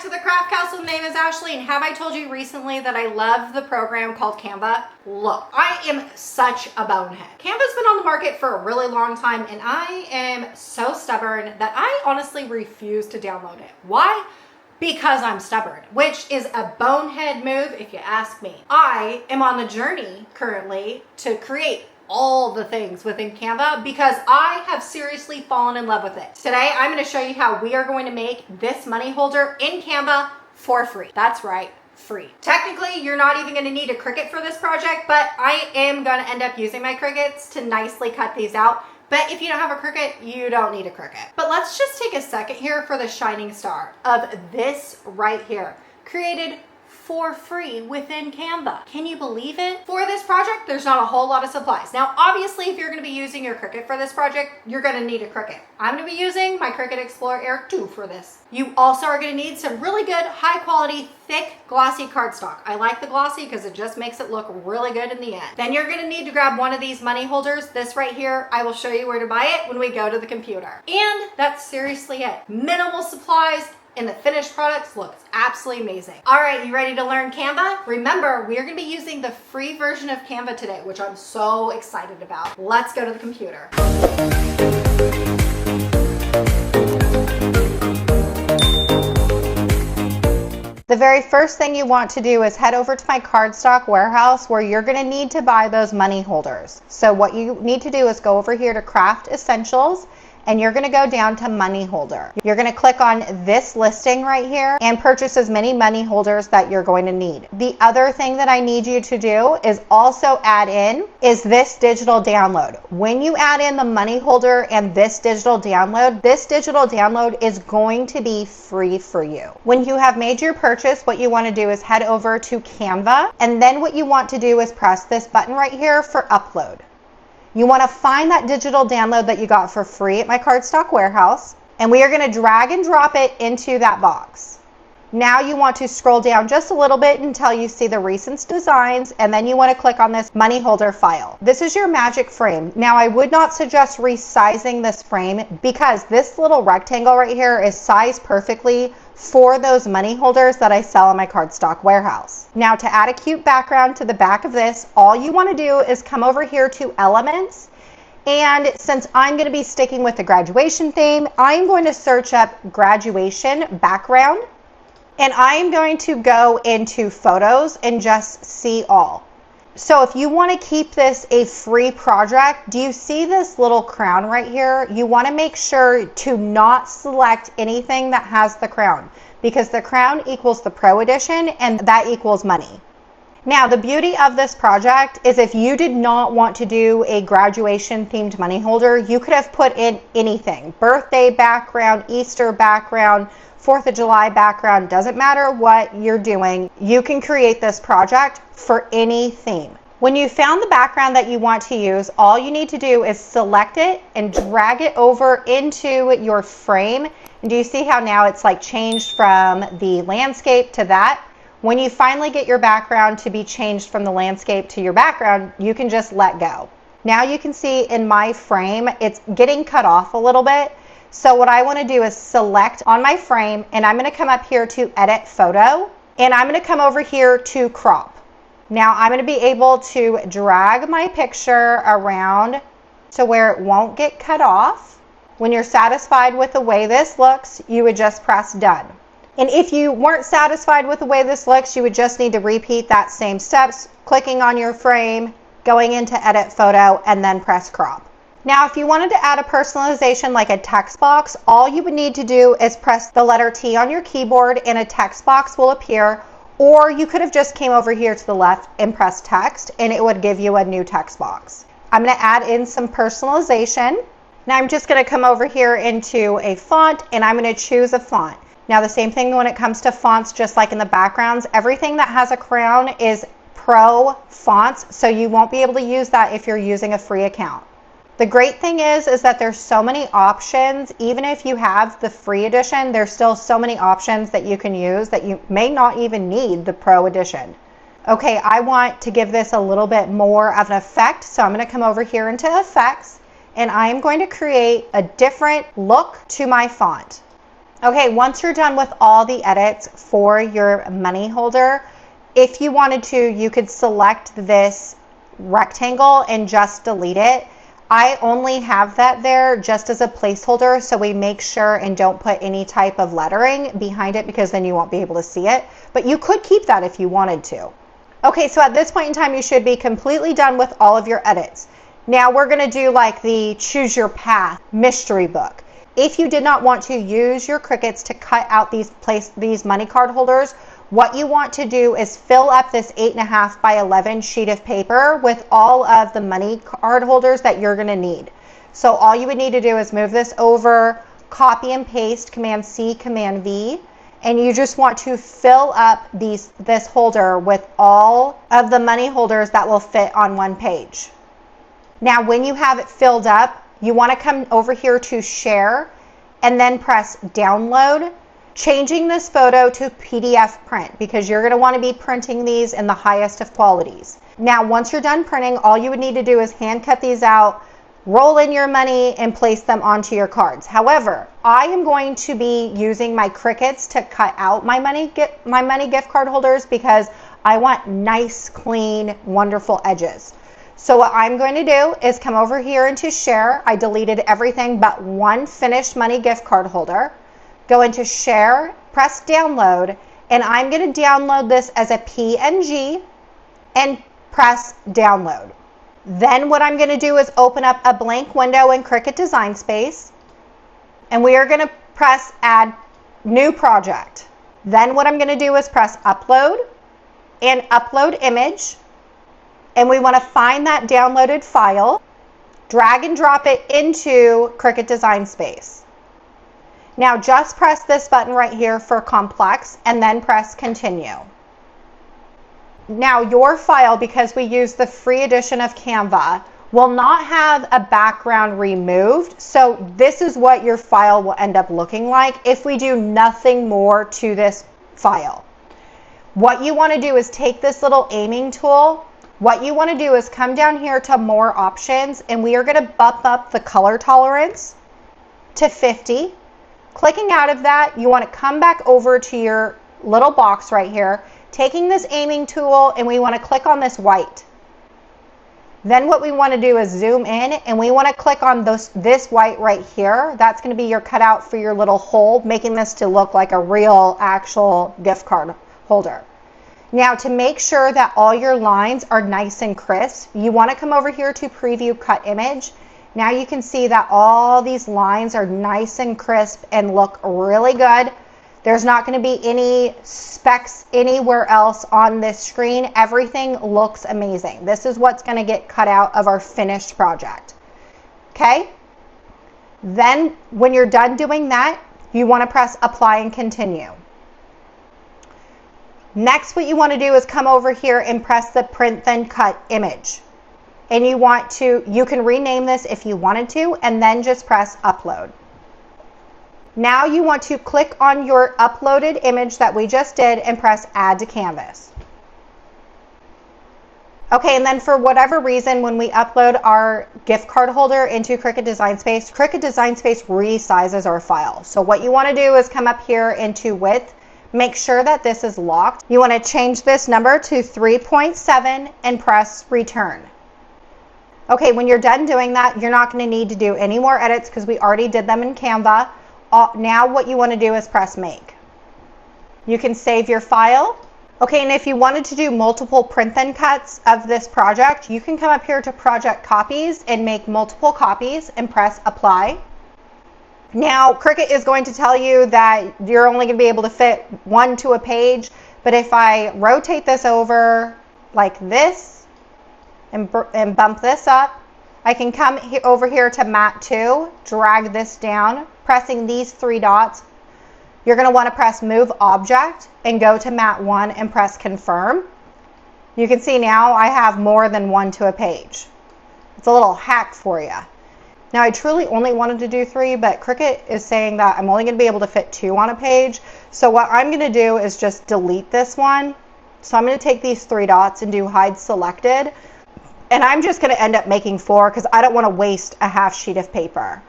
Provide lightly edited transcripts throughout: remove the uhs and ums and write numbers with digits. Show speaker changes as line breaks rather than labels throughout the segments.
to the Craft Castle. Name is Ashley, and have I told you recently that I love the program called Canva? Look, I am such a bonehead. Canva's been on the market for a really long time, and I am so stubborn that I honestly refuse to download it. Why? Because I'm stubborn, which is a bonehead move if you ask me. I am on the journey currently to create all the things within Canva because I have seriously fallen in love with it. Today, I'm going to show you how we are going to make this money holder in Canva for free. That's right, free. Technically, you're not even going to need a Cricut for this project, but I am going to end up using my Cricuts to nicely cut these out. But if you don't have a Cricut, you don't need a Cricut. But let's just take a second here for the shining star of this right here, created for free within Canva. Can you believe it? For this project, there's not a whole lot of supplies. Now, obviously, if you're gonna be using your Cricut for this project, you're gonna need a Cricut. I'm gonna be using my Cricut Explorer Air 2 for this. You also are gonna need some really good, high quality, thick, glossy cardstock. I like the glossy because it just makes it look really good in the end. Then you're gonna need to grab one of these money holders. This right here, I will show you where to buy it when we go to the computer. And that's seriously it. Minimal supplies, and the finished products looks absolutely amazing. All right, you ready to learn Canva? Remember, we are gonna be using the free version of Canva today, which I'm so excited about. Let's go to the computer. The very first thing you want to do is head over to my cardstock warehouse where you're gonna need to buy those money holders. So what you need to do is go over here to Craft Essentials, and you're gonna go down to money holder. You're gonna click on this listing right here and purchase as many money holders that you're going to need. The other thing that I need you to do is also add in is this digital download. When you add in the money holder and this digital download is going to be free for you. When you have made your purchase, what you wanna do is head over to Canva, and then what you want to do is press this button right here for upload. You want to find that digital download that you got for free at my cardstock warehouse, and we are going to drag and drop it into that box. Now you want to scroll down just a little bit until you see the recent designs, and then you want to click on this money holder file. This is your magic frame. Now I would not suggest resizing this frame because this little rectangle right here is sized perfectly for those money holders that I sell in my cardstock warehouse. Now to add a cute background to the back of this, all you want to do is come over here to Elements, and since I'm going to be sticking with the graduation theme, I'm going to search up graduation background, and I'm going to go into photos and just see all. So if you want to keep this a free project, do you see this little crown right here? You want to make sure to not select anything that has the crown because the crown equals the Pro Edition and that equals money. Now, the beauty of this project is if you did not want to do a graduation themed money holder, you could have put in anything. Birthday background, Easter background, 4th of July background, doesn't matter what you're doing, you can create this project for any theme. When you found the background that you want to use, all you need to do is select it and drag it over into your frame. And do you see how now it's like changed from the landscape to that? When you finally get your background to be changed from the landscape to your background, you can just let go. Now you can see in my frame, it's getting cut off a little bit. So what I want to do is select on my frame, and I'm going to come up here to edit photo, and I'm going to come over here to crop. Now I'm going to be able to drag my picture around to where it won't get cut off. When you're satisfied with the way this looks, you would just press done. And if you weren't satisfied with the way this looks, you would just need to repeat that same steps, clicking on your frame, going into edit photo, and then press crop. Now, if you wanted to add a personalization like a text box, all you would need to do is press the letter T on your keyboard and a text box will appear, or you could have just came over here to the left and pressed text and it would give you a new text box. I'm going to add in some personalization. Now I'm just going to come over here into a font and I'm going to choose a font. Now the same thing when it comes to fonts, just like in the backgrounds, everything that has a crown is pro fonts, so you won't be able to use that if you're using a free account. The great thing is that there's so many options. Even if you have the free edition, there's still so many options that you can use that you may not even need the Pro edition. Okay, I want to give this a little bit more of an effect, so I'm going to come over here into Effects, and I'm going to create a different look to my font. Okay, once you're done with all the edits for your money holder, if you wanted to, you could select this rectangle and just delete it. I only have that there just as a placeholder, so we make sure and don't put any type of lettering behind it, because then you won't be able to see it. But you could keep that if you wanted to. Okay, so at this point in time, you should be completely done with all of your edits. Now we're gonna do like the Choose Your Path mystery book. If you did not want to use your Cricuts to cut out these money card holders, what you want to do is fill up this 8.5 by 11 sheet of paper with all of the money card holders that you're gonna need. So all you would need to do is move this over, copy and paste, Command C, Command V, and you just want to fill up this holder with all of the money holders that will fit on one page. Now, when you have it filled up, you want to come over here to Share and then press Download, changing this photo to PDF print, because you're going to want to be printing these in the highest of qualities. Now, once you're done printing, all you would need to do is hand cut these out, roll in your money, and place them onto your cards. However, I am going to be using my Cricuts to cut out my money gift card holders, because I want nice, clean, wonderful edges. So what I'm going to do is come over here into Share. I deleted everything but one finished money gift card holder. Go into Share, press Download, and I'm going to download this as a PNG and press Download. Then what I'm going to do is open up a blank window in Cricut Design Space, and we are going to press Add New Project. Then what I'm going to do is press Upload and Upload Image. And we want to find that downloaded file, drag and drop it into Cricut Design Space. Now just press this button right here for complex and then press Continue. Now your file, because we use the free edition of Canva, will not have a background removed. So this is what your file will end up looking like if we do nothing more to this file. What you want to do is take this little aiming tool. What you want to do is come down here to More Options, and we are going to bump up the color tolerance to 50. Clicking out of that, you want to come back over to your little box right here, taking this aiming tool, and we want to click on this white. Then what we want to do is zoom in, and we want to click on this white right here. That's going to be your cutout for your little hole, making this to look like a real, actual gift card holder. Now, to make sure that all your lines are nice and crisp, you want to come over here to Preview Cut Image. Now you can see that all these lines are nice and crisp and look really good. There's not going to be any specks anywhere else on this screen. Everything looks amazing. This is what's going to get cut out of our finished project. Okay? Then when you're done doing that, you want to press Apply and Continue. Next, what you want to do is come over here and press the Print Then Cut image. And you can rename this if you wanted to, and then just press Upload. Now you want to click on your uploaded image that we just did and press Add to Canvas. Okay, and then for whatever reason, when we upload our gift card holder into Cricut Design Space resizes our file. So what you want to do is come up here into Width. Make sure that this is locked. You want to change this number to 3.7 and press Return. Okay, when you're done doing that, you're not going to need to do any more edits because we already did them in Canva. Now what you want to do is press Make. You can save your file. Okay, and if you wanted to do multiple print then cuts of this project, you can come up here to Project Copies and make multiple copies and press Apply. Now, Cricut is going to tell you that you're only going to be able to fit one to a page, but if I rotate this over like this and bump this up, I can come over here to Mat 2, drag this down, pressing these three dots. You're going to want to press Move Object and go to Mat 1 and press Confirm. You can see now I have more than one to a page. It's a little hack for you. Now, I truly only wanted to do 3, but Cricut is saying that I'm only going to be able to fit 2 on a page. So what I'm going to do is just delete this one. So I'm going to take these 3 dots and do Hide Selected. And I'm just going to end up making 4 because I don't want to waste a half sheet of paper.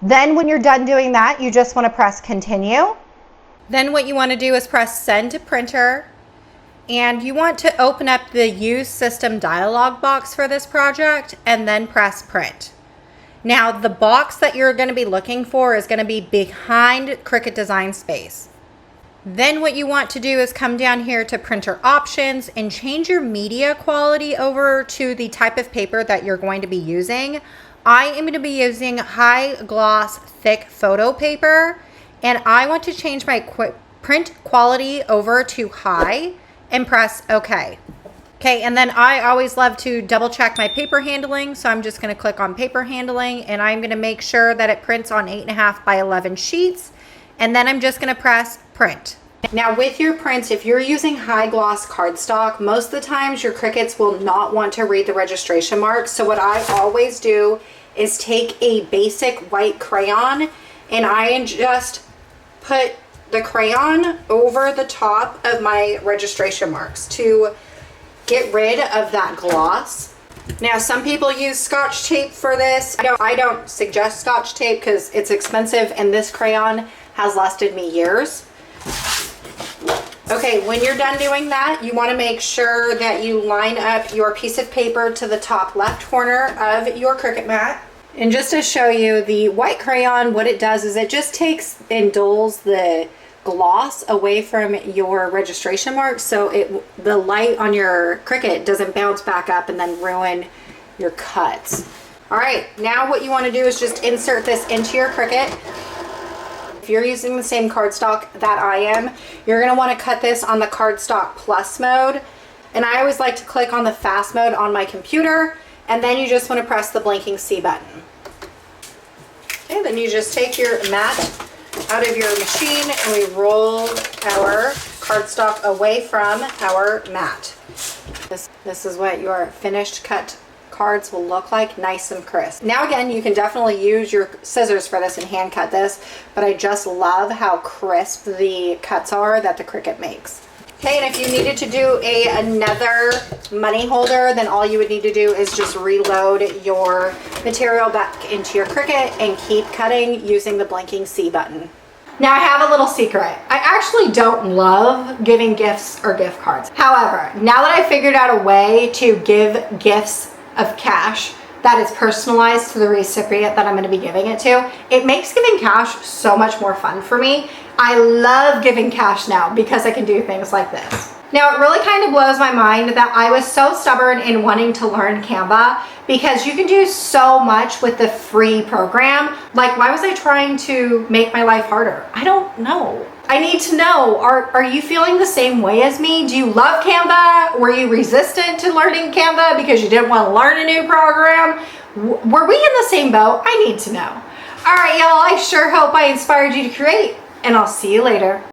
Then when you're done doing that, you just want to press continue. Then what you want to do is press send to printer, and you want to open up the use system dialog box for this project and then press print. Now the box that you're going to be looking for is going to be behind Cricut Design Space. Then what you want to do is come down here to printer options and change your media quality over to the type of paper that you're going to be using. I am going to be using high gloss thick photo paper, and I want to change my print quality over to high and press OK. Okay, and then I always love to double check my paper handling, so I'm just going to click on paper handling, and I'm going to make sure that it prints on 8.5 by 11 sheets, and then I'm just going to press print. Now with your prints, if you're using high gloss cardstock, most of the times your Cricuts will not want to read the registration marks. So what I always do is take a basic white crayon, and I just put the crayon over the top of my registration marks to get rid of that gloss. Now some people use Scotch tape for this. I don't suggest Scotch tape because it's expensive, and this crayon has lasted me years. Okay, when you're done doing that, you want to make sure that you line up your piece of paper to the top left corner of your Cricut mat. And just to show you, the white crayon, what it does is it just takes and dulls the gloss away from your registration marks, so the light on your Cricut doesn't bounce back up and then ruin your cuts. All right, now what you want to do is just insert this into your Cricut. If you're using the same cardstock that I am, you're going to want to cut this on the cardstock plus mode. And I always like to click on the fast mode on my computer, and then you just want to press the blinking C button. Okay, then you just take your mat out of your machine and we roll our cardstock away from our mat. This is what your finished cut cards will look like, nice and crisp. Now again, you can definitely use your scissors for this and hand cut this, but I just love how crisp the cuts are that the Cricut makes. Okay, and if you needed to do another money holder, then all you would need to do is just reload your material back into your Cricut and keep cutting using the blinking C button. Now I have a little secret. I actually don't love giving gifts or gift cards. However, now that I figured out a way to give gifts of cash that is personalized to the recipient that I'm going to be giving it to, it makes giving cash so much more fun for me. I love giving cash now because I can do things like this. Now it really kind of blows my mind that I was so stubborn in wanting to learn Canva, because you can do so much with the free program. Like, why was I trying to make my life harder? I don't know. I need to know, are you feeling the same way as me? Do you love Canva? Were you resistant to learning Canva because you didn't want to learn a new program? Were we in the same boat? I need to know. All right, y'all, I sure hope I inspired you to create, and I'll see you later.